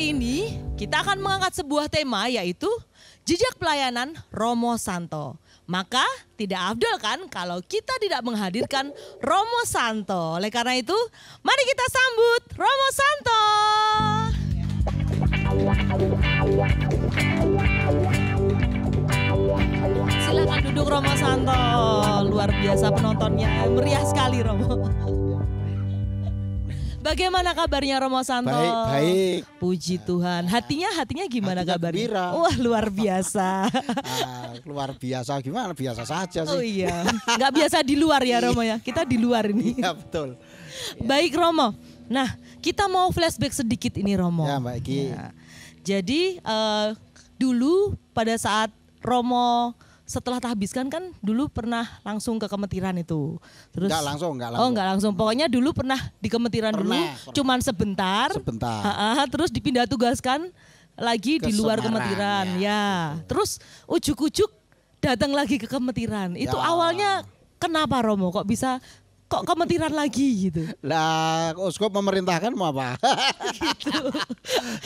Kali ini kita akan mengangkat sebuah tema yaitu jejak pelayanan Romo Santo. Maka tidak afdol kan kalau kita tidak menghadirkan Romo Santo. Oleh karena itu, mari kita sambut Romo Santo. Silakan duduk Romo Santo. Luar biasa penontonnya, meriah sekali Romo. Bagaimana kabarnya Romo Santo? Baik, baik. Puji Tuhan. Hatinya kabarnya? Gembira. Wah, luar biasa. Luar biasa gimana? Biasa saja sih. Oh iya, nggak biasa di luar ya Romo ya. Kita di luar ini. Iya betul. Baik Romo. Nah, kita mau flashback sedikit ini Romo. Ya Mbak Eki. Ya. Jadi dulu pada saat Romo setelah tahbiskan kan dulu pernah langsung ke Kemetiran itu. Terus Enggak langsung. Oh, enggak langsung. Pokoknya dulu pernah di Kemetiran dulu, cuman sebentar. Terus dipindah tugaskan lagi di luar Kemetiran. Ya. Terus ujuk-ujuk datang lagi ke Kemetiran. Itu awalnya kenapa Romo kok bisa Kemetiran lagi gitu? Lah, Uskup memerintahkan mau apa? Gitu.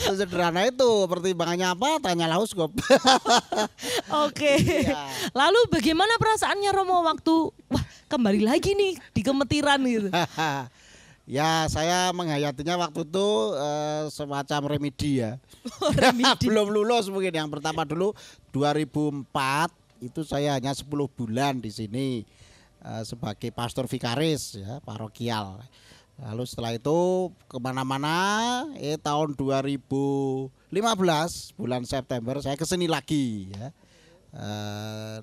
Sederhana itu, pertimbangannya apa? Tanyalah Uskup. Oke. Iya. Lalu bagaimana perasaannya Romo waktu kembali lagi nih di Kemetiran gitu? Ya, saya menghayatinya waktu itu semacam remedi ya. Remedi. Belum lulus mungkin. Yang pertama dulu 2004 itu saya hanya 10 bulan di sini. Sebagai pastor vikaris ya parokial. Lalu setelah itu kemana-mana tahun 2015 bulan September saya kesini lagi ya.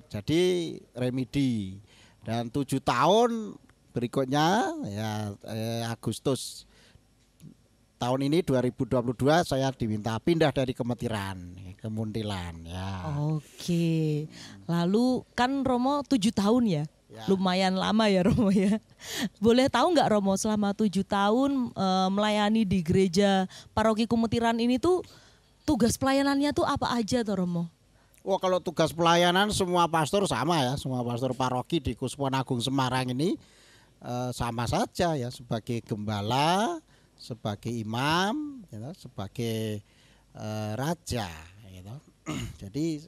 Jadi remedi dan 7 tahun berikutnya ya Agustus tahun ini 2022 saya diminta pindah dari Kemetiran ke Muntilan ya. Oke. Lalu kan Romo 7 tahun ya. Ya. Lumayan lama ya Romo ya. Boleh tahu nggak Romo selama 7 tahun melayani di gereja paroki Kemetiran ini tuh tugas pelayanannya tuh apa aja tuh Romo? Wah, kalau tugas pelayanan semua pastor sama ya, semua pastor paroki di Kuspuan Agung Semarang ini sama saja ya, sebagai gembala, sebagai imam, ya, sebagai raja. Gitu. Jadi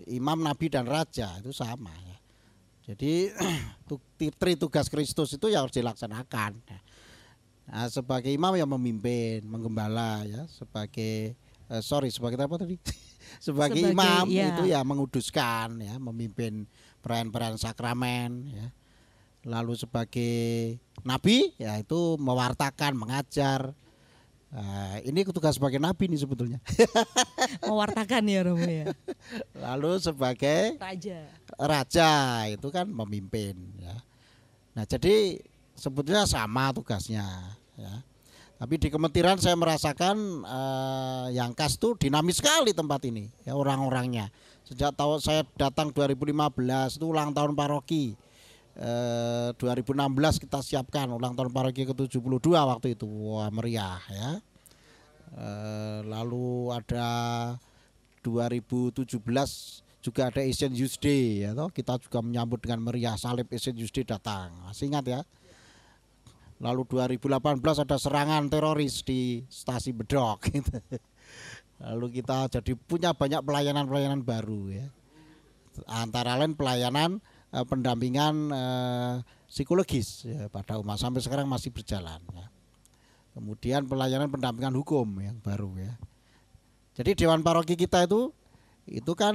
imam, nabi dan raja itu sama ya. Jadi tri tugas Kristus itu yang harus dilaksanakan. Nah, sebagai imam yang memimpin, menggembala ya, sebagai sebagai apa tadi? sebagai imam ya. Itu ya menguduskan ya, memimpin perayaan-perayaan sakramen ya. Lalu sebagai nabi ya itu mewartakan, mengajar. Ini tugas sebagai nabi nih sebetulnya. Mewartakan ya Romo ya. Lalu sebagai raja itu kan memimpin ya. Nah, jadi sebetulnya sama tugasnya ya. Tapi di Kemetiran saya merasakan yang khas tuh dinamis sekali tempat ini ya, orang-orangnya. Sejak tahun saya datang 2015 itu ulang tahun paroki. 2016 kita siapkan ulang tahun paroki ke-72 waktu itu. Wah, meriah ya. Lalu ada 2017 juga ada Asian Youth Day ya toh. Kita juga menyambut dengan meriah, salib Asian Youth Day datang. Masih ingat ya. Lalu 2018 ada serangan teroris di Stasi Bedok gitu. Lalu kita jadi punya banyak pelayanan-pelayanan baru ya. Antara lain pelayanan pendampingan psikologis ya, pada umat sampai sekarang masih berjalan ya. Kemudian pelayanan pendampingan hukum yang baru ya. Jadi Dewan Paroki kita itu kan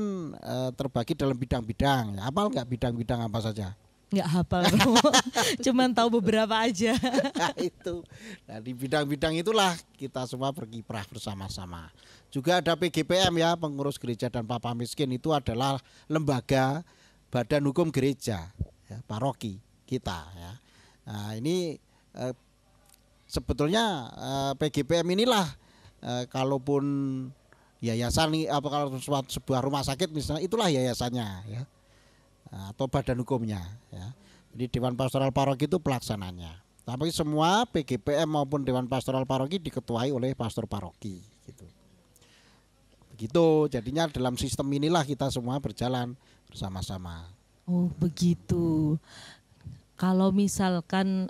terbagi dalam bidang-bidang. Hafal nggak bidang-bidang apa saja? Nggak hafal, cuman tahu beberapa aja. Nah, itu. Nah, di bidang-bidang itulah kita semua berkiprah bersama-sama. Juga ada PGPM ya, pengurus gereja dan papa miskin itu adalah lembaga badan hukum gereja ya, paroki kita ya. Nah, ini sebetulnya PGPM inilah kalaupun yayasan apa kalau sebuah rumah sakit misalnya itulah yayasannya ya. Atau badan hukumnya ya. Jadi Dewan Pastoral Paroki itu pelaksananya. Tapi semua PGPM maupun Dewan Pastoral Paroki diketuai oleh pastor paroki gitu. Begitu, jadinya dalam sistem inilah kita semua berjalan bersama-sama. Oh, begitu. Kalau misalkan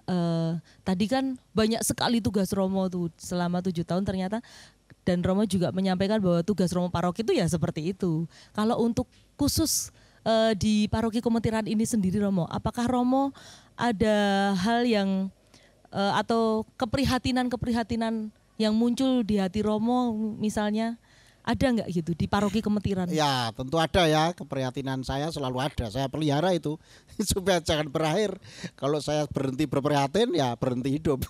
tadi kan banyak sekali tugas Romo tuh selama 7 tahun ternyata Dan Romo juga menyampaikan bahwa tugas Romo paroki itu ya seperti itu. Kalau untuk khusus di paroki Kemetiran ini sendiri Romo, apakah Romo ada hal yang atau keprihatinan-keprihatinan yang muncul di hati Romo misalnya, ada nggak gitu di paroki Kemetiran? Ya tentu ada ya, keprihatinan saya selalu ada, saya pelihara itu supaya jangan berakhir. Kalau saya berhenti berprihatin ya berhenti hidup.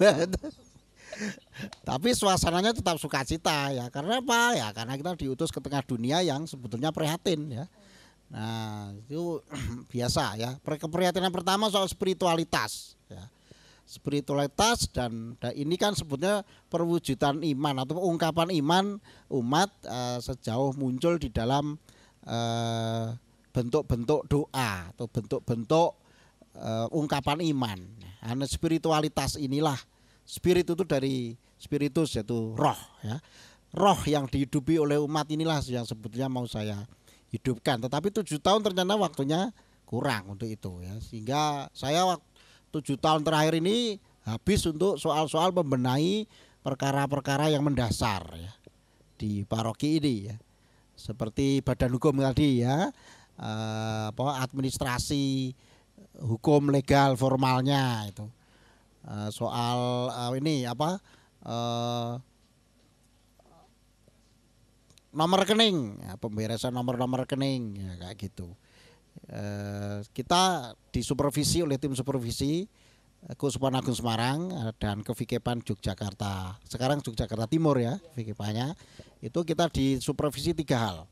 Tapi suasananya tetap sukacita ya, karena apa ya, karena kita diutus ke tengah dunia yang sebetulnya prihatin ya. Nah itu biasa ya. Keprihatinan pertama soal spiritualitas ya. Spiritualitas dan ini kan sebetulnya perwujudan iman atau ungkapan iman umat sejauh muncul di dalam bentuk-bentuk doa atau bentuk-bentuk ungkapan iman. Karena spiritualitas inilah, spirit itu dari spiritus yaitu roh ya. Roh yang dihidupi oleh umat inilah yang sebetulnya mau saya hidupkan. Tetapi 7 tahun ternyata waktunya kurang untuk itu ya. Sehingga saya 7 tahun terakhir ini habis untuk soal-soal membenahi perkara-perkara yang mendasar ya di paroki ini ya. Seperti badan hukum tadi ya, administrasi hukum legal formalnya itu. Soal ini nomor rekening ya, pemberesan nomor rekening ya, kayak gitu. Kita disupervisi oleh tim supervisi Keuskupan Agung Semarang dan Kevikepan Yogyakarta. Sekarang Yogyakarta Timur ya, Kevikepannya. Itu kita disupervisi 3 hal.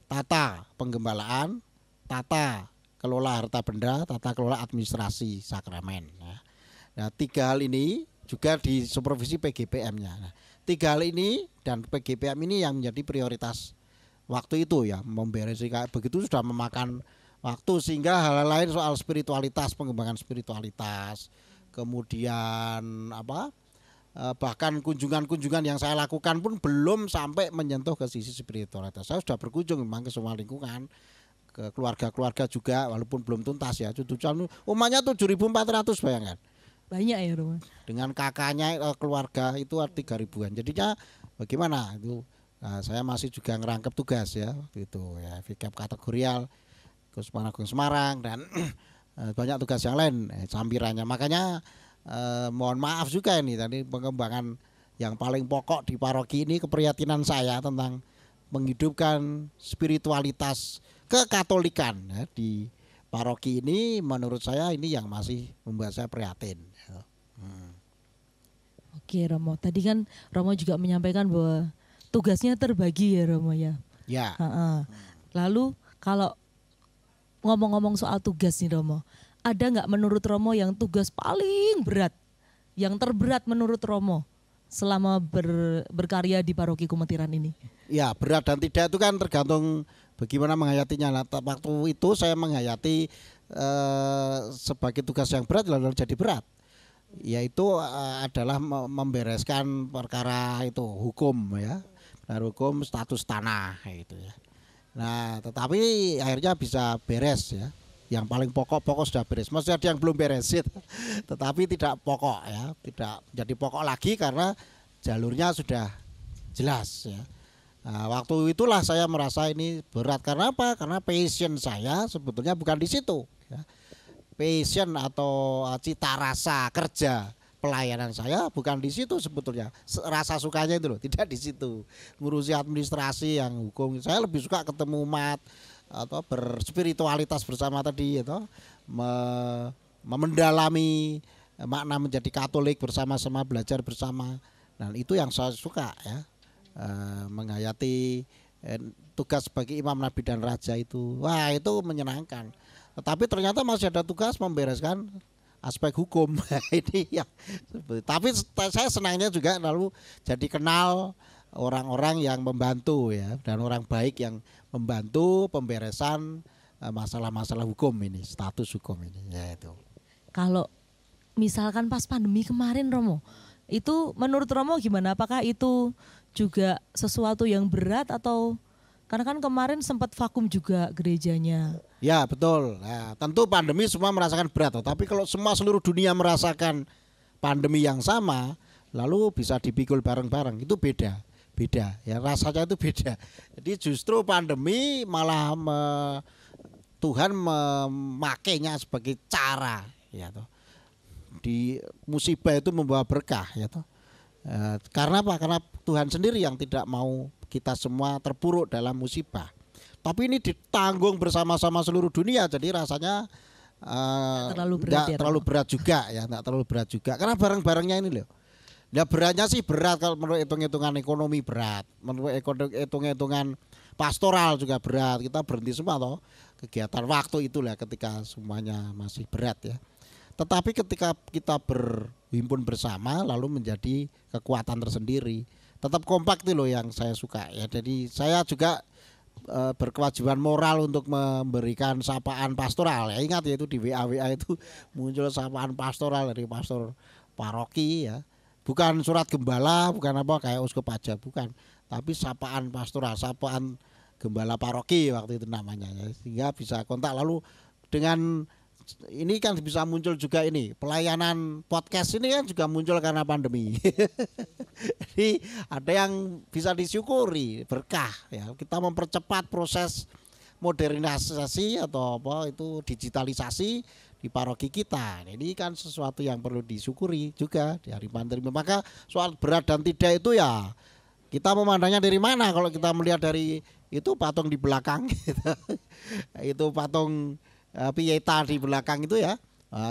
Tata penggembalaan, tata kelola harta benda, tata kelola administrasi sakramen ya. Nah 3 hal ini juga disupervisi PGPM-nya. Nah, 3 hal ini dan PGPM ini yang menjadi prioritas waktu itu ya, memberesi kayak begitu sudah memakan waktu, sehingga hal lain soal spiritualitas, pengembangan spiritualitas, kemudian bahkan kunjungan-kunjungan yang saya lakukan pun belum sampai menyentuh ke sisi spiritualitas. Saya sudah berkunjung memang ke semua lingkungan, ke keluarga-keluarga juga walaupun belum tuntas ya. Umatnya 7.400 bayangkan. Banyak ya Romo. Dengan kakaknya keluarga itu 3.000-an. Jadinya bagaimana itu? Nah, saya masih juga ngerangkep tugas ya waktu itu ya, VKAP kategorial Keuskupan Agung Semarang dan banyak tugas yang lain sampirannya. Makanya mohon maaf juga ini tadi pengembangan yang paling pokok di paroki ini, keprihatinan saya tentang menghidupkan spiritualitas kekatolikan ya, di paroki ini menurut saya ini yang masih membuat saya prihatin. Oke Romo, tadi kan Romo juga menyampaikan bahwa tugasnya terbagi ya Romo ya. Ya. Lalu kalau ngomong-ngomong soal tugas nih Romo, ada nggak menurut Romo yang tugas paling berat, yang terberat menurut Romo selama berkarya di paroki Kemetiran ini? Ya berat dan tidak itu kan tergantung bagaimana menghayatinya. Nah, waktu itu saya menghayati sebagai tugas yang berat lalu jadi berat, yaitu adalah membereskan perkara itu hukum ya, hukum status tanah itu ya. Nah tetapi akhirnya bisa beres ya. Yang paling pokok sudah beres. Masih ada yang belum beres, tetapi tidak pokok ya, tidak jadi pokok lagi karena jalurnya sudah jelas ya. Nah, waktu itulah saya merasa ini berat karena apa? Karena passion saya sebetulnya bukan di situ. Ya. Passion atau cita rasa kerja pelayanan saya bukan di situ sebetulnya. Rasa sukanya itu loh, tidak di situ. Ngurusi administrasi yang hukum, saya lebih suka ketemu umat atau berspiritualitas bersama tadi atau mendalami makna menjadi Katolik bersama-sama, belajar bersama. Dan itu yang saya suka ya, menghayati tugas sebagai imam, nabi dan raja itu. Wah itu menyenangkan. Tetapi ternyata masih ada tugas membereskan aspek hukum ini ya. Tapi saya senangnya juga lalu jadi kenal orang-orang yang membantu ya, dan orang baik yang membantu pemberesan masalah-masalah hukum ini, status hukum ini ya itu. Kalau misalkan pas pandemi kemarin Romo, itu menurut Romo gimana? Apakah itu juga sesuatu yang berat atau karena kan kemarin sempat vakum juga gerejanya? Ya betul. Nah, tentu pandemi semua merasakan berat, tapi kalau semua seluruh dunia merasakan pandemi yang sama, lalu bisa dipikul bareng-bareng itu beda. beda ya, rasanya itu beda. Jadi justru pandemi malah Tuhan memakainya sebagai cara ya toh. Di musibah itu membawa berkah ya toh. Karena apa? Karena Tuhan sendiri yang tidak mau kita semua terpuruk dalam musibah. Tapi ini ditanggung bersama-sama seluruh dunia, jadi rasanya nggak terlalu berat juga ya, nggak terlalu berat juga. Karena barang-barangnya ini loh. Ya beratnya sih berat kalau menurut hitung-hitungan ekonomi berat, menurut hitung-hitungan pastoral juga berat. Kita berhenti semua toh kegiatan waktu itulah ketika semuanya masih berat ya. Tetapi ketika kita berhimpun bersama lalu menjadi kekuatan tersendiri. Tetap kompak itu loh yang saya suka ya. Jadi saya juga berkewajiban moral untuk memberikan sapaan pastoral ya. Ingat ya itu di WA itu muncul sapaan pastoral dari pastor paroki ya. Bukan surat gembala, bukan apa kayak uskup aja, bukan. Tapi sapaan pastoral, sapaan gembala paroki waktu itu namanya ya. Sehingga bisa kontak lalu dengan ini kan bisa muncul juga ini pelayanan podcast ini kan juga muncul karena pandemi. Jadi ada yang bisa disyukuri berkah ya. Kita mempercepat proses modernisasi atau apa itu digitalisasi di paroki kita. Ini kan sesuatu yang perlu disyukuri juga di hari pandemi. Maka soal berat dan tidak itu ya kita memandangnya dari mana? Kalau kita melihat dari itu patung di belakang itu patung Pieta di belakang itu ya,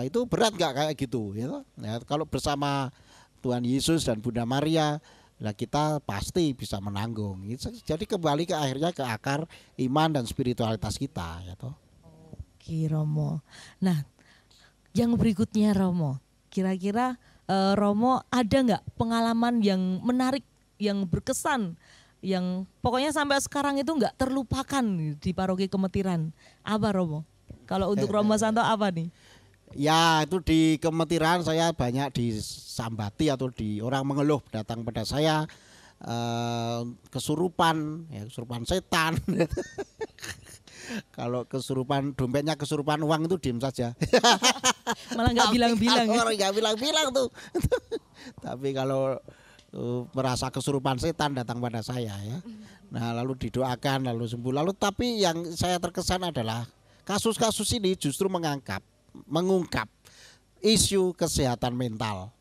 itu berat nggak kayak gitu ya. Kalau bersama Tuhan Yesus dan Bunda Maria, lah kita pasti bisa menanggung. Jadi kembali ke akhirnya ke akar iman dan spiritualitas kita ya toh. Oke Romo. Nah, yang berikutnya Romo, kira-kira Romo ada nggak pengalaman yang menarik, yang berkesan, yang pokoknya sampai sekarang itu nggak terlupakan di Paroki Kemetiran? Apa Romo? Kalau untuk Romo Santo apa nih? Ya itu di Kemetiran saya banyak disambati atau di orang mengeluh datang pada saya kesurupan, ya kesurupan setan. Kalau kesurupan dompetnya kesurupan uang itu diem saja. Malah nggak bilang-bilang. Orang nggak bilang-bilang tuh. Tapi kalau merasa kesurupan setan datang pada saya ya. Nah lalu didoakan lalu sembuh. Lalu tapi yang saya terkesan adalah kasus-kasus ini justru mengungkap isu kesehatan mental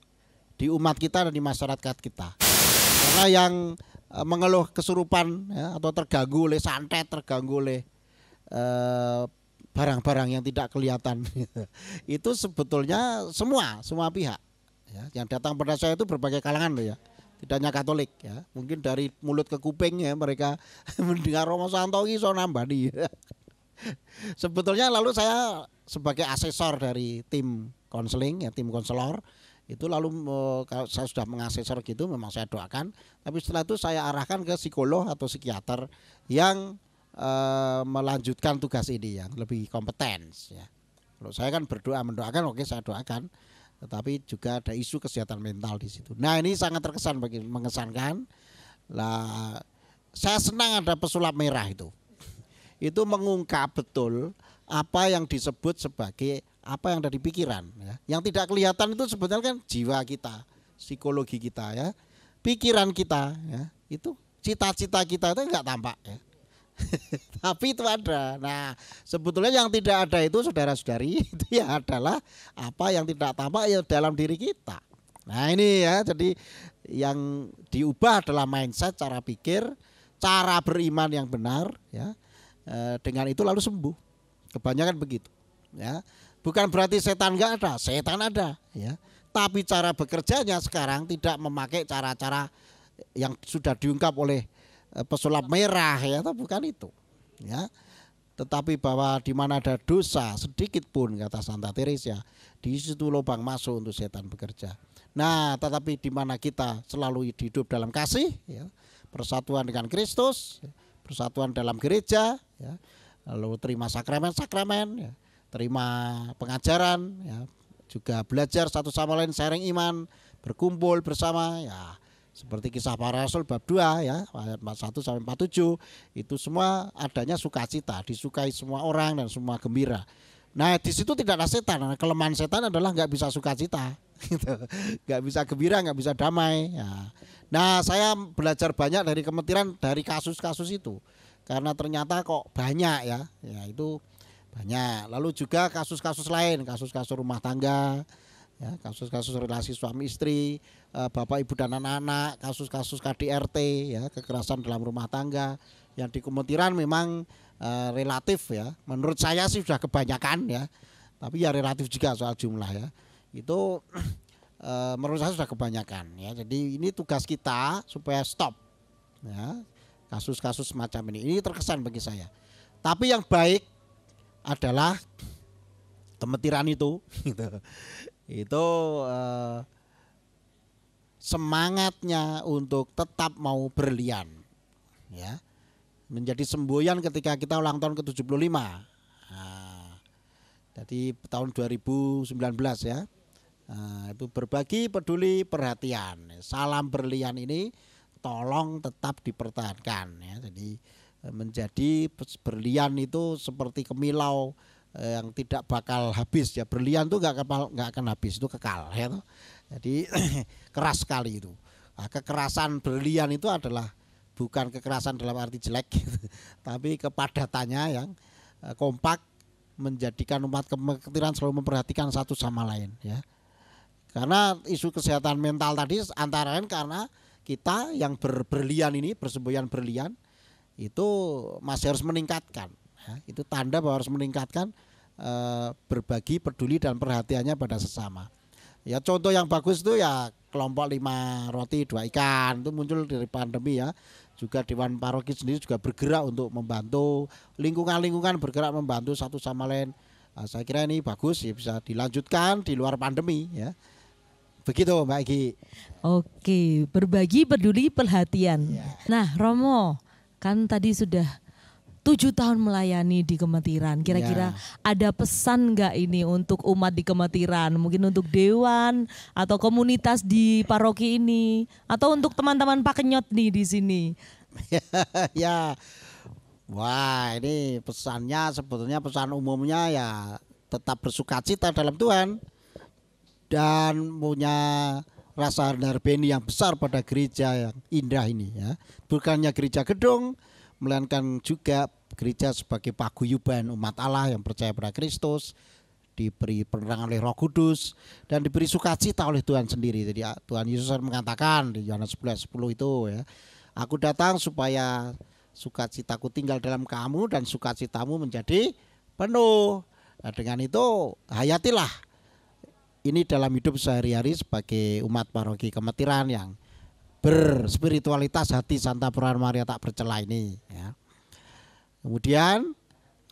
di umat kita dan di masyarakat kita. Karena yang mengeluh kesurupan ya, atau terganggu oleh santet, terganggu oleh barang-barang yang tidak kelihatan itu sebetulnya semua pihak ya, yang datang pada saya itu berbagai kalangan loh ya, tidak hanya Katolik ya, mungkin dari mulut ke kuping ya mereka mendengar Romo Santo iso nambani. Sebetulnya lalu saya sebagai asesor dari tim konseling ya, tim konselor itu lalu kalau saya sudah mengasesor gitu memang saya doakan, tapi setelah itu saya arahkan ke psikolog atau psikiater yang melanjutkan tugas ini yang lebih kompeten ya. Kalau saya kan mendoakan, oke saya doakan, tetapi juga ada isu kesehatan mental di situ. Nah ini sangat terkesan mengesankan. Lah saya senang ada pesulap merah itu mengungkap betul apa yang disebut sebagai apa yang ada di pikiran ya. Yang tidak kelihatan itu sebetulnya kan jiwa kita, psikologi kita ya, pikiran kita ya, itu cita-cita kita itu enggak tampak ya. Tapi itu ada. Nah sebetulnya yang tidak ada itu saudara-saudari itu ya adalah apa yang tidak tampak ya dalam diri kita. Nah ini ya, jadi yang diubah adalah mindset, cara pikir, cara beriman yang benar ya. Dengan itu lalu sembuh. Kebanyakan begitu ya. Bukan berarti setan enggak ada, setan ada ya. Tapi cara bekerjanya sekarang tidak memakai cara-cara yang sudah diungkap oleh pesulap merah ya, bukan itu ya. Tetapi bahwa di mana ada dosa sedikit pun kata Santa Teresa, di situ lubang masuk untuk setan bekerja. Nah, tetapi di mana kita selalu hidup dalam kasih ya, persatuan dengan Kristus, persatuan dalam gereja ya, lalu terima sakramen-sakramen ya, terima pengajaran ya, juga belajar satu sama lain, sharing iman, berkumpul bersama ya, seperti kisah para rasul bab 2 ya, ayat 41 sampai 47 itu semua adanya sukacita, disukai semua orang dan semua gembira. Nah di situ tidak ada setan. Nah, kelemahan setan adalah nggak bisa sukacita, gitu. Nggak bisa gembira, nggak bisa damai. Ya. Nah saya belajar banyak dari kemetiran, dari kasus-kasus itu, karena ternyata kok banyak ya itu banyak. Lalu juga kasus-kasus lain, kasus-kasus rumah tangga, ya, kasus-kasus relasi suami istri, bapak ibu dan anak-anak, kasus-kasus KDRT, ya kekerasan dalam rumah tangga, yang di kemetiran memang relatif ya, menurut saya sih sudah kebanyakan ya, tapi ya relatif juga soal jumlah ya, itu menurut saya sudah kebanyakan ya. Jadi ini tugas kita supaya stop ya kasus-kasus semacam ini terkesan bagi saya. Tapi yang baik adalah kemetiran itu gitu. Itu semangatnya untuk tetap mau berlian ya, menjadi semboyan ketika kita ulang tahun ke-75. Nah, jadi tahun 2019 ya. Nah, itu berbagi, peduli, perhatian. Salam berlian ini tolong tetap dipertahankan ya. Jadi menjadi berlian itu seperti kemilau yang tidak bakal habis ya. Berlian itu nggak akan habis, itu kekal ya. Jadi keras sekali itu. Nah, kekerasan berlian itu adalah bukan kekerasan dalam arti jelek gitu, tapi kepadatannya yang kompak, menjadikan umat kemetiran selalu memperhatikan satu sama lain ya. Karena isu kesehatan mental tadi antara lain karena kita yang berlian ini, bersemboyan berlian itu masih harus meningkatkan ya. Itu tanda bahwa harus meningkatkan berbagi, peduli dan perhatiannya pada sesama. Ya contoh yang bagus itu ya kelompok 5 roti 2 ikan itu muncul dari pandemi ya. Juga Dewan Paroki sendiri juga bergerak untuk membantu lingkungan-lingkungan, bergerak membantu satu sama lain. Nah, saya kira ini bagus ya, bisa dilanjutkan di luar pandemi ya. Begitu Mbak Egi. Oke, berbagi, peduli, perhatian ya. Nah Romo, kan tadi sudah 7 tahun melayani di Kemetiran. Kira-kira ada pesan nggak ini untuk umat di Kemetiran? Mungkin untuk dewan atau komunitas di paroki ini, atau untuk teman-teman Pak Kenyot nih di sini? Ya, wah ini pesannya sebetulnya pesan umumnya ya tetap bersukacita dalam Tuhan dan punya rasa harbeni yang besar pada gereja yang indah ini ya. Bukannya gereja gedung, melainkan juga gereja sebagai paguyuban umat Allah yang percaya pada Kristus, diberi penerangan oleh Roh Kudus dan diberi sukacita oleh Tuhan sendiri. Jadi Tuhan Yesus mengatakan di Yohanes 11:10 itu ya, aku datang supaya sukacitaku tinggal dalam kamu dan sukacitamu menjadi penuh. Nah, dengan itu hayatilah ini dalam hidup sehari-hari sebagai umat paroki Kemetiran yang berspiritualitas hati Santa Perawan Maria tak bercela ini ya. Kemudian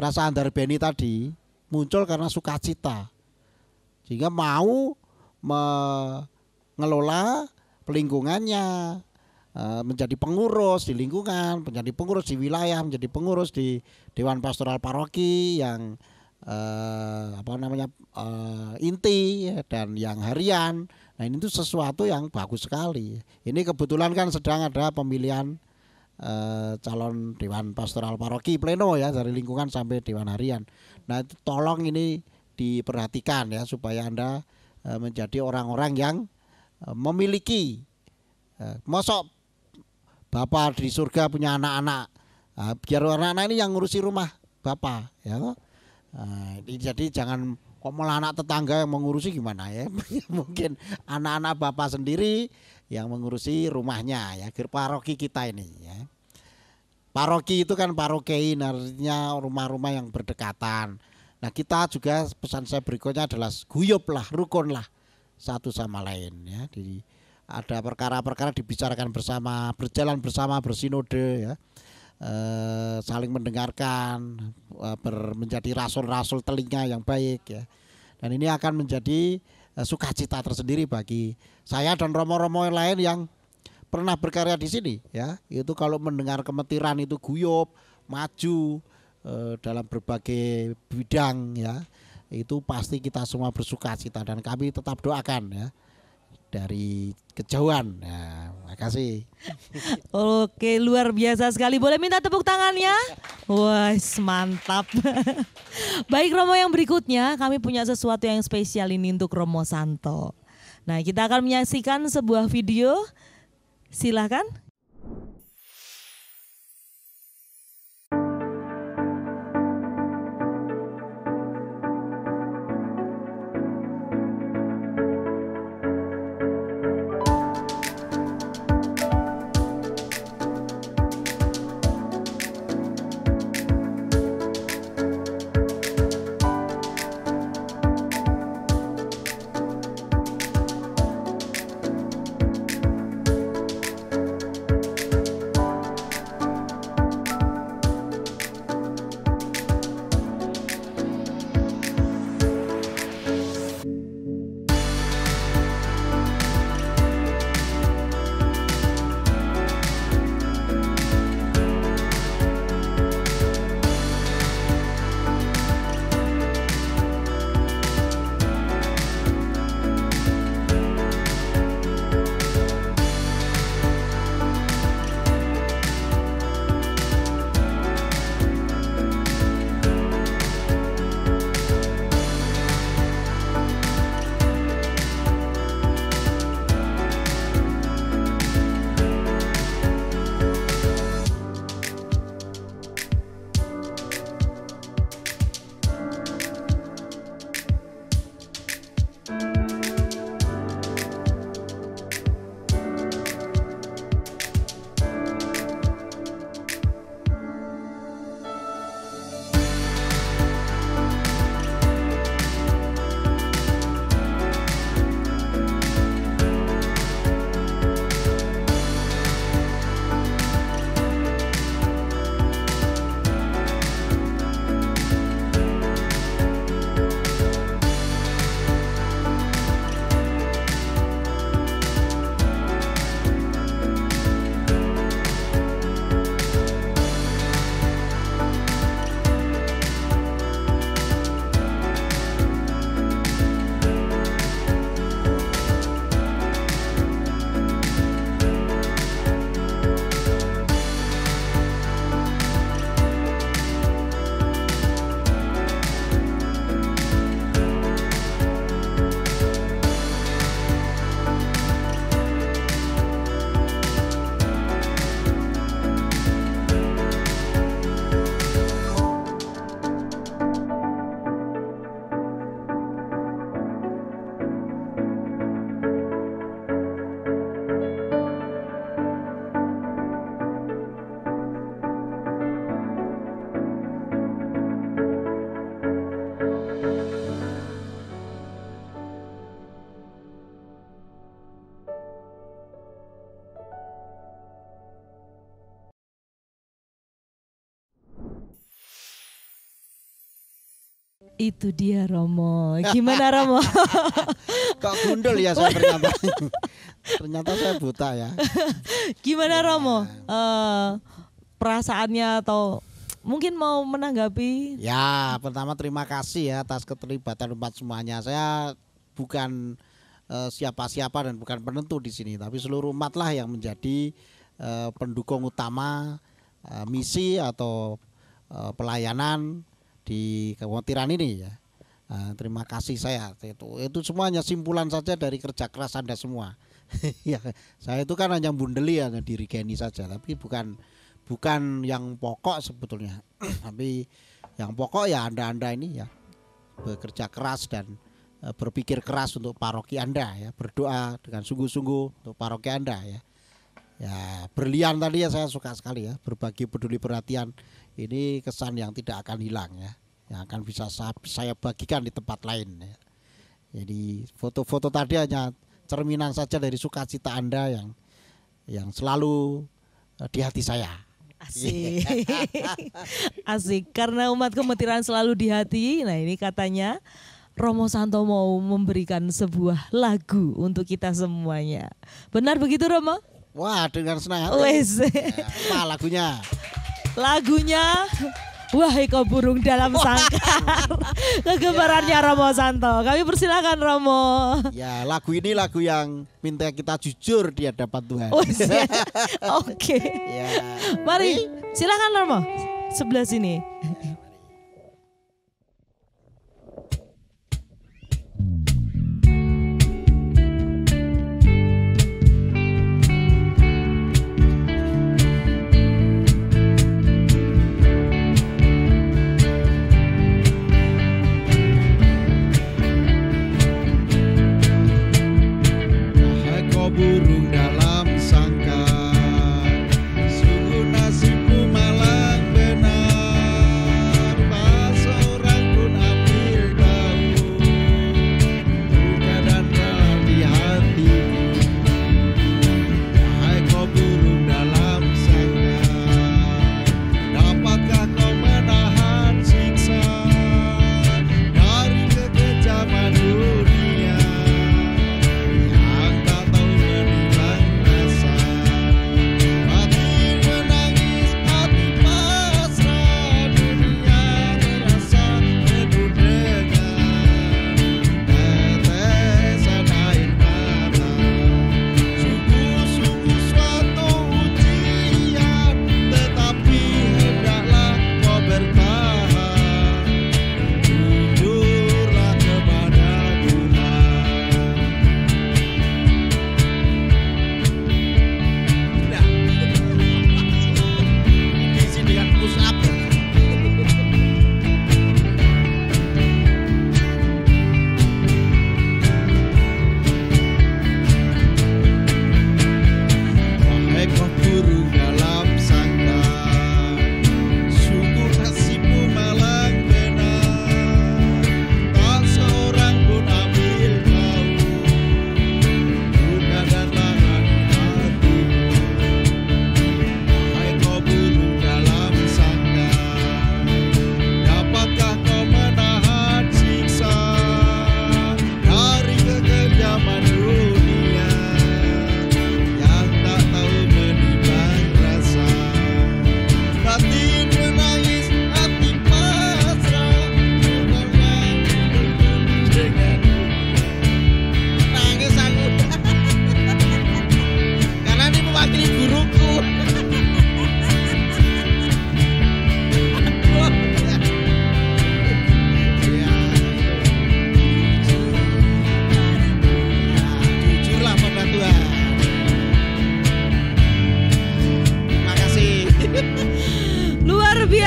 rasa harbeni tadi muncul karena sukacita, sehingga mau mengelola lingkungannya, menjadi pengurus di lingkungan, menjadi pengurus di wilayah, menjadi pengurus di Dewan Pastoral Paroki yang inti dan yang harian. Nah ini tuh sesuatu yang bagus sekali. Ini kebetulan kan sedang ada pemilihan calon Dewan Pastoral Paroki pleno ya, dari lingkungan sampai Dewan Harian. Nah itu tolong ini diperhatikan ya, supaya Anda menjadi orang-orang yang memiliki mosok Bapak di surga punya anak-anak, biar anak-anak ini yang ngurusi rumah Bapak ya. Jadi jangan kok malah anak tetangga yang mengurusi gimana ya. Mungkin anak-anak Bapak sendiri yang mengurusi rumahnya ya, paroki kita ini ya. Paroki itu kan parokein, artinya rumah-rumah yang berdekatan. Nah kita juga pesan saya berikutnya adalah guyup lah, rukun lah satu sama lain ya. Ada perkara-perkara dibicarakan bersama, berjalan bersama, bersinode ya. Saling mendengarkan, menjadi rasul-rasul telinga yang baik ya. Dan ini akan menjadi sukacita tersendiri bagi saya dan romo-romo lain yang pernah berkarya di sini ya. Itu kalau mendengar Kemetiran itu guyup, maju dalam berbagai bidang ya. Itu pasti kita semua bersukacita dan kami tetap doakan ya. dari kejauhan. Nah, makasih. Oke, luar biasa sekali. Boleh minta tepuk tangannya? Wah, mantap. Baik Romo, yang berikutnya kami punya sesuatu yang spesial ini untuk Romo Santo. Nah, kita akan menyaksikan sebuah video. Silakan. Itu dia Romo. Gimana Romo? Kok gundul ya saya ternyata. Ternyata saya buta ya. Gimana Romo? Perasaannya atau mungkin mau menanggapi? Ya, pertama terima kasih ya atas keterlibatan umat semuanya. Saya bukan siapa-siapa dan bukan penentu di sini, tapi seluruh umat lah yang menjadi pendukung utama misi atau pelayanan di kemutiran ini ya. Terima kasih saya itu semuanya simpulan saja dari kerja keras Anda semua. Ya, saya itu kan hanya bundeli, hanya dirigeni saja, tapi bukan yang pokok sebetulnya. Tapi yang pokok ya Anda ini ya bekerja keras dan berpikir keras untuk paroki Anda ya, berdoa dengan sungguh-sungguh untuk paroki Anda ya. Ya, berlian tadi ya saya suka sekali ya, berbagi peduli perhatian. Ini kesan yang tidak akan hilang ya, yang akan bisa saya bagikan di tempat lain ya. Jadi foto-foto tadi hanya cerminan saja dari sukacita Anda yang selalu di hati saya. Asik. Asik, karena umat Kemetiran selalu di hati. Nah, ini katanya Romo Santo mau memberikan sebuah lagu untuk kita semuanya. Benar begitu Romo? Wah, dengan senang hati. Wes. Apa lagunya? Lagunya Wahai kau burung dalam sangkar. Kegemarannya Romo Santo. Kami persilakan Romo. Ya, lagu ini lagu yang minta kita jujur di hadapan Tuhan. Oke. Ya. Mari, silakan Romo. Sebelah sini. Burung dalam sangkar, sungguh nasibmu malang benar. Tak seorang pun ambil tahu duka dan raha di hatimu. Wahai kau burung dalam sangkar, dapatkah kau menahan siksa dari kekejaman dunia?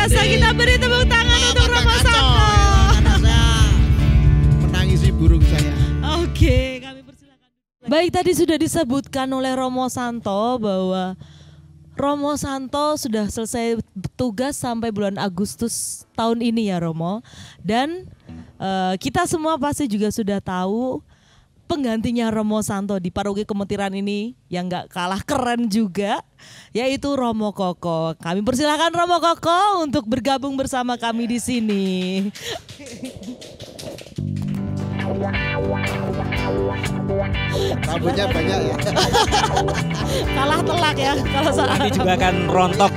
biasa kita beri tepuk tangan untuk Romo Santo. Menangisi burung saya. Oke, kami persilakan. Baik, tadi sudah disebutkan oleh Romo Santo bahwa Romo Santo sudah selesai tugas sampai bulan Agustus tahun ini ya Romo. Dan kita semua pasti juga sudah tahu penggantinya Romo Santo di Paroki Kemetiran ini yang gak kalah keren juga, yaitu Romo Koko. Kami persilakan Romo Koko untuk bergabung bersama kami di sini. Rambutnya banyak ya. Kalah telak ya kalau salah. Nanti juga akan rontok.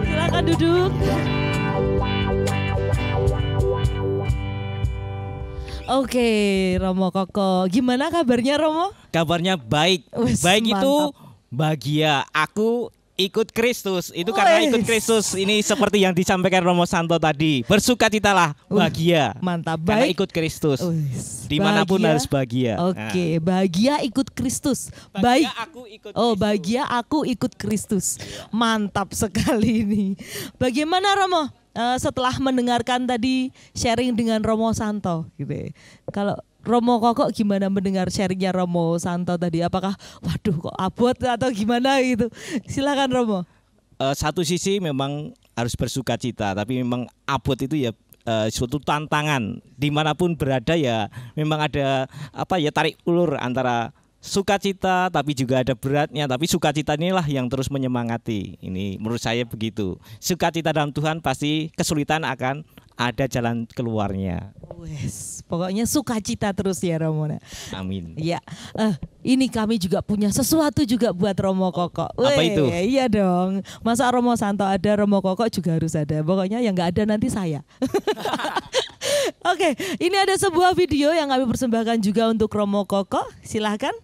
Silakan duduk. Oke, Romo Koko, gimana kabarnya Romo? Kabarnya baik. Baik mantap. Itu bahagia. Aku ikut Kristus. Itu karena ikut Kristus. Ini seperti yang disampaikan Romo Santo tadi. Bersukacitalah, bahagia. Mantap. Karena ikut Kristus. Dimanapun bahagia. Harus bahagia. Oke, bahagia ikut Kristus. Baik. Aku ikut Kristus. Oh, bahagia aku ikut Kristus. Mantap sekali ini. Bagaimana Romo? Setelah mendengarkan tadi sharing dengan Romo Santo gitu. Kalau Romo Koko gimana mendengar sharingnya Romo Santo tadi? Apakah waduh kok abot atau gimana gitu? Silakan Romo. Satu sisi memang harus bersukacita, tapi memang abot itu ya suatu tantangan. Dimanapun berada ya memang ada tarik ulur antara sukacita tapi juga ada beratnya, tapi sukacita inilah yang terus menyemangati. Ini menurut saya begitu. Sukacita dalam Tuhan pasti kesulitan akan ada jalan keluarnya. Wes, pokoknya sukacita terus ya Romo. Amin. Ya, ini kami juga punya sesuatu juga buat Romo Koko. Apa itu? Iya dong. Masa Romo Santo ada, Romo Koko juga harus ada. Pokoknya yang nggak ada nanti saya. Oke, ini ada sebuah video yang kami persembahkan juga untuk Romo Koko. Silahkan.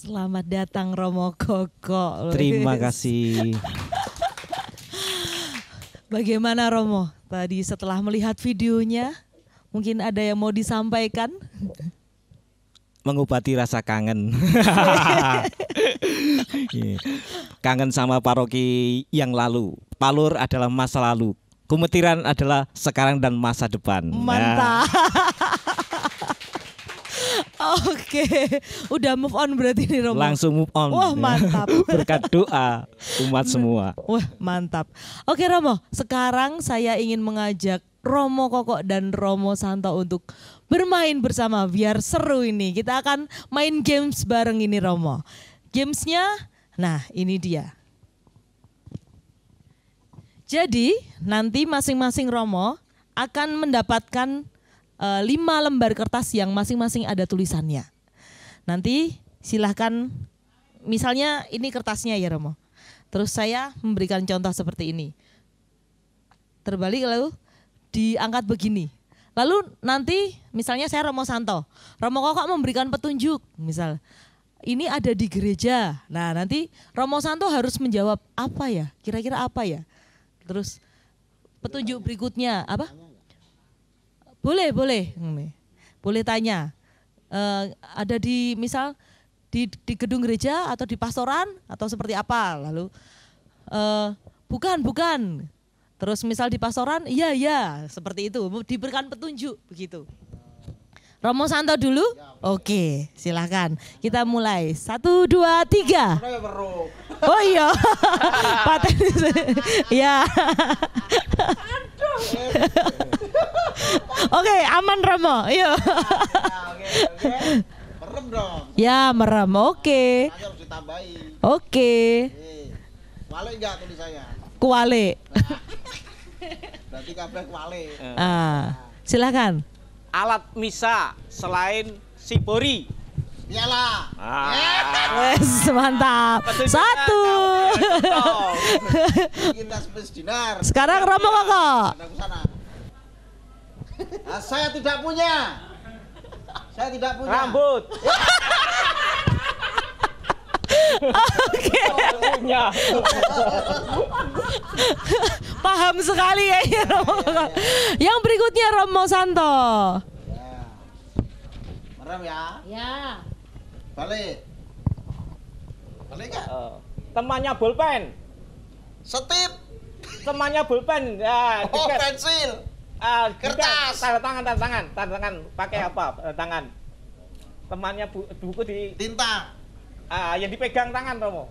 Selamat datang Romo Koko. Terima kasih. Bagaimana Romo? Tadi setelah melihat videonya, mungkin ada yang mau disampaikan? Mengobati rasa kangen. Kangen sama paroki yang lalu. Palur adalah masa lalu. Kemetiran adalah sekarang dan masa depan. Mantap. Oke, udah move on berarti nih Romo. Langsung move on. Wah, mantap. Berkat doa umat semua. Wah, mantap. Oke Romo, sekarang saya ingin mengajak Romo Koko dan Romo Santo untuk bermain bersama biar seru ini. Kita akan main games bareng ini Romo. Gamesnya, nah ini dia. Jadi nanti masing-masing Romo akan mendapatkan 5 lembar kertas yang masing-masing ada tulisannya. Nanti silahkan, misalnya ini kertasnya ya Romo. Terus saya memberikan contoh seperti ini. Terbalik lalu diangkat begini. Lalu nanti misalnya saya Romo Santo. Romo Koko memberikan petunjuk. Misal ini ada di gereja. Nah nanti Romo Santo harus menjawab apa ya? Kira-kira apa ya? Terus petunjuk berikutnya apa? Boleh tanya. Ada di misal di gedung gereja atau di pastoran atau seperti apa? Lalu bukan. Terus misal di pastoran, iya seperti itu. Diberikan petunjuk begitu. Romo Santo dulu? Oke, silakan. Kita mulai. 1, 2, 3. Oh iya. Paten. Ya. Oke, aman Romo. Yuk. Merem dong. Ya, merem. Oke. Harus ditambahin. Oke. Kuale enggak tulis saya? Kuale. Berarti kabeh kuale. Silakan. Alat misa selain sibori. Iyalah. Wes, mantap. 1. Kita spes dinar. Sekarang Romo Koko. Ada ke sana. Saya tidak punya. Rambut. Oke. Paham sekali ya Romo Koko. Yang berikutnya Romo Santo. Merem ya. Ya. Balik enggak? Temannya bolpen. Setip. Temannya bolpen. Ya, Oh, pensil. Kertas. Tanda tangan. Pakai apa? Tanda tangan. Temannya buku di Tinta. yang dipegang tangan Romo.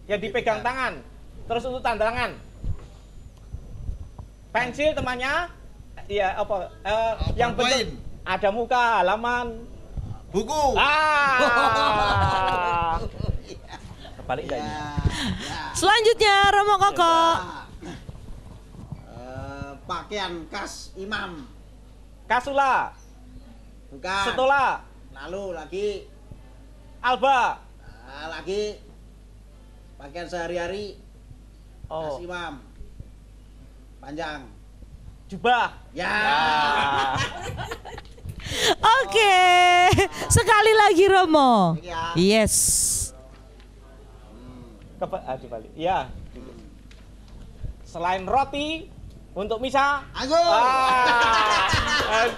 Yang dipegang tangan. Terus untuk tanda tangan. Pensil temannya. Iya apa? Yang bentuk ada muka, halaman, buku. Terbalik enggak ini? Selanjutnya Romo Koko. Pakaian khas imam. Kasula. Bukan. Setola. Lalu lagi Alba. lagi pakaian sehari-hari khas Oh, imam. Panjang. jubah. Ya. Oke. Sekali lagi Romo. Ya. Yes. Dibalik. Iya. Selain roti untuk misa. Anggur.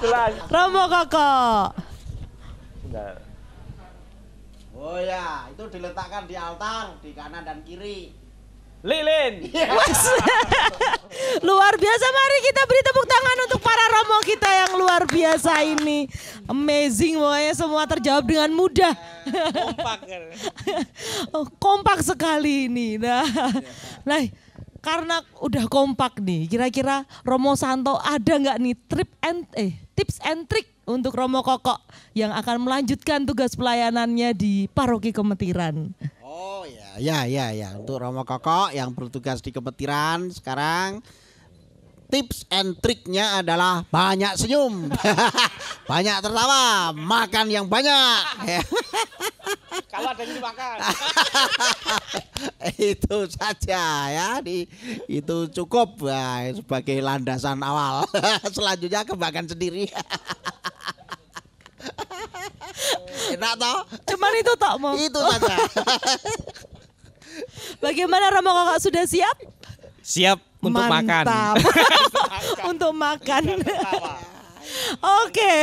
Jelas. Romo Koko. Enggak. Oh ya, itu diletakkan di altar di kanan dan kiri. Lilin. Luar biasa, mari kita beri tepuk tangan untuk para Romo kita yang luar biasa ini. Amazing, pokoknya semua terjawab dengan mudah. Kompak. Oh, kompak sekali ini. Nah, karena udah kompak nih, kira-kira Romo Santo ada nggak nih tips and trick untuk Romo Koko yang akan melanjutkan tugas pelayanannya di Paroki Kemetiran? Oh ya. Untuk Romo Koko yang bertugas di Kemetiran sekarang, tips and triknya adalah banyak senyum, banyak tertawa, makan yang banyak. Kalau ada yang dimakan. Itu saja ya, itu cukup sebagai landasan awal. Selanjutnya kembangkan sendiri. Enak toh? Cuman itu tok mau. Itu saja. Bagaimana Romo Koko, sudah siap? Siap untuk makan. Mantap. Untuk makan. Oke,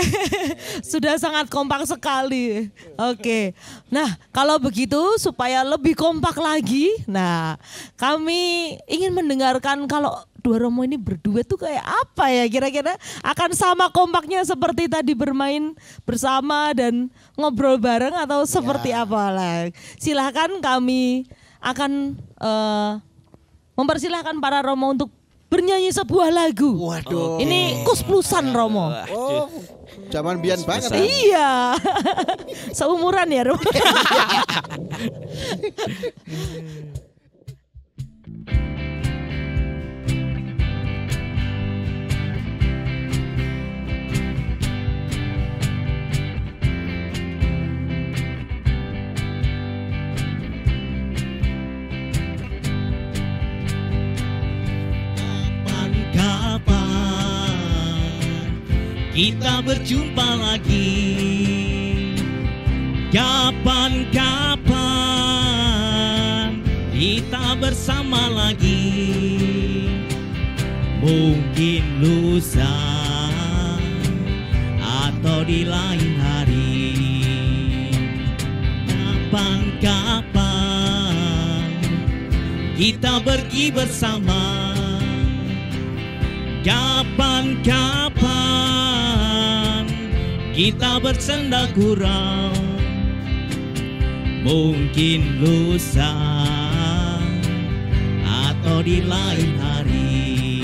sudah sangat kompak sekali. Oke, nah kalau begitu supaya lebih kompak lagi, nah kami ingin mendengarkan kalau dua Romo ini berduet tuh kayak apa ya kira-kira, akan sama kompaknya seperti tadi bermain bersama dan ngobrol bareng atau seperti apa lah. Silahkan, kami akan mempersilahkan para Romo untuk bernyanyi sebuah lagu. Waduh. Ini kus-plusan Romo. Oh, zaman biyen banget. Iya. Seumuran ya Romo. Kita berjumpa lagi, kapan-kapan kita bersama lagi, mungkin lusa atau di lain hari, kapan-kapan kita pergi bersama, kapan-kapan kita bersenda gurau, mungkin lusa atau di lain hari.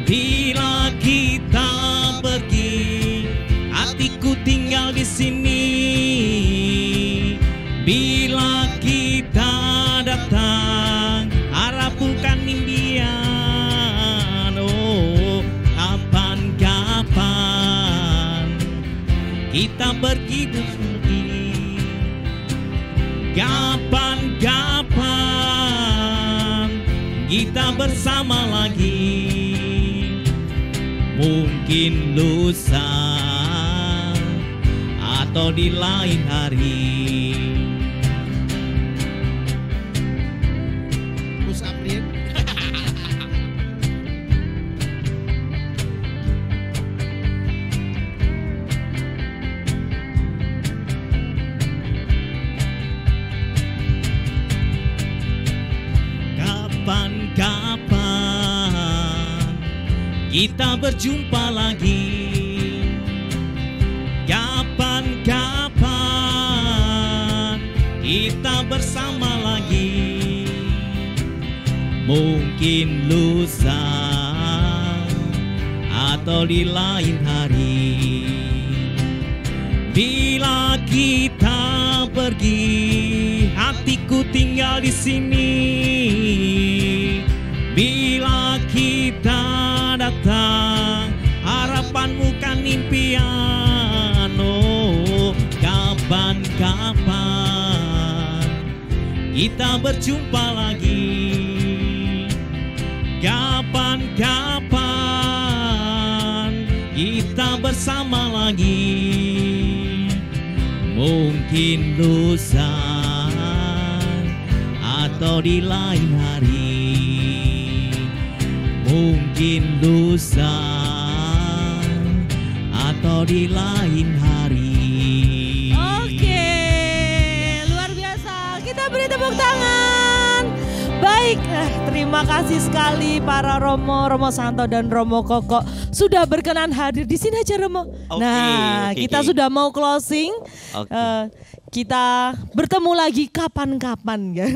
Bila kita pergi, hatiku tinggal di sini. Bila kita datang, harap bukan impian. Oh, kapan-kapan kita pergi bersama, kapan-kapan kita bersama lagi, mungkin lusa atau di lain hari. Kapan-kapan kita berjumpa lagi, kapan-kapan kita bersama lagi, mungkin lusa atau di lain hari. Bila kita pergi, hatiku tinggal di sini. Bila kita datang, harapanmu kan impian. Oh, kapan-kapan kita berjumpa lagi, kapan-kapan kita bersama lagi, mungkin lusa atau di lain hari, mungkin lusa atau di lain hari. Oke, luar biasa. Kita beri tepuk tangan. Baik, terima kasih sekali para Romo Santo dan Romo Koko sudah berkenan hadir di sini aja Romo. Kita sudah mau closing. Kita bertemu lagi kapan-kapan ya.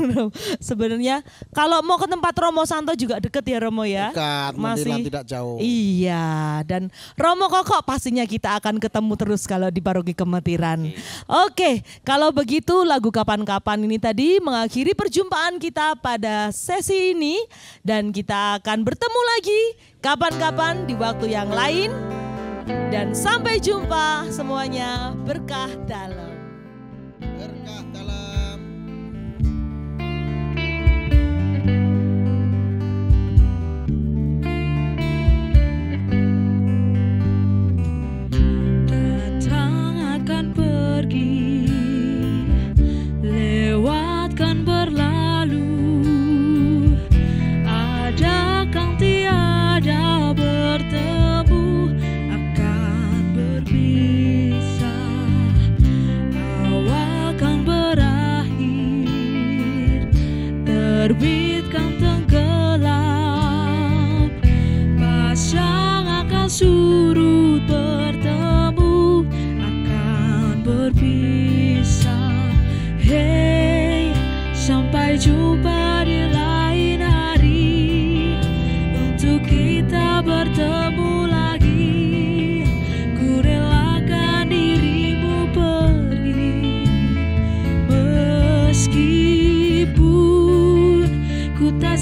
Sebenarnya kalau mau ke tempat Romo Santo juga deket ya Romo ya. Dekat, masih tidak jauh. Iya, dan Romo Koko pastinya kita akan ketemu terus kalau di Paroki Kemetiran. Oke, kalau begitu lagu kapan-kapan ini tadi mengakhiri perjumpaan kita pada sesi ini, dan kita akan bertemu lagi kapan-kapan di waktu yang lain. Dan sampai jumpa semuanya, berkah dalam. Berkah dalam. Datang akan pergi, lewatkan berlalu, ada kang tiada bertemu, terbitkan tenggelam, pasang akan surut, bertemu akan berpisah. Hey, sampai jumpa di lain hari, untuk kita bertemu lagi. Ku relakan dirimu pergi, meskipun ku tak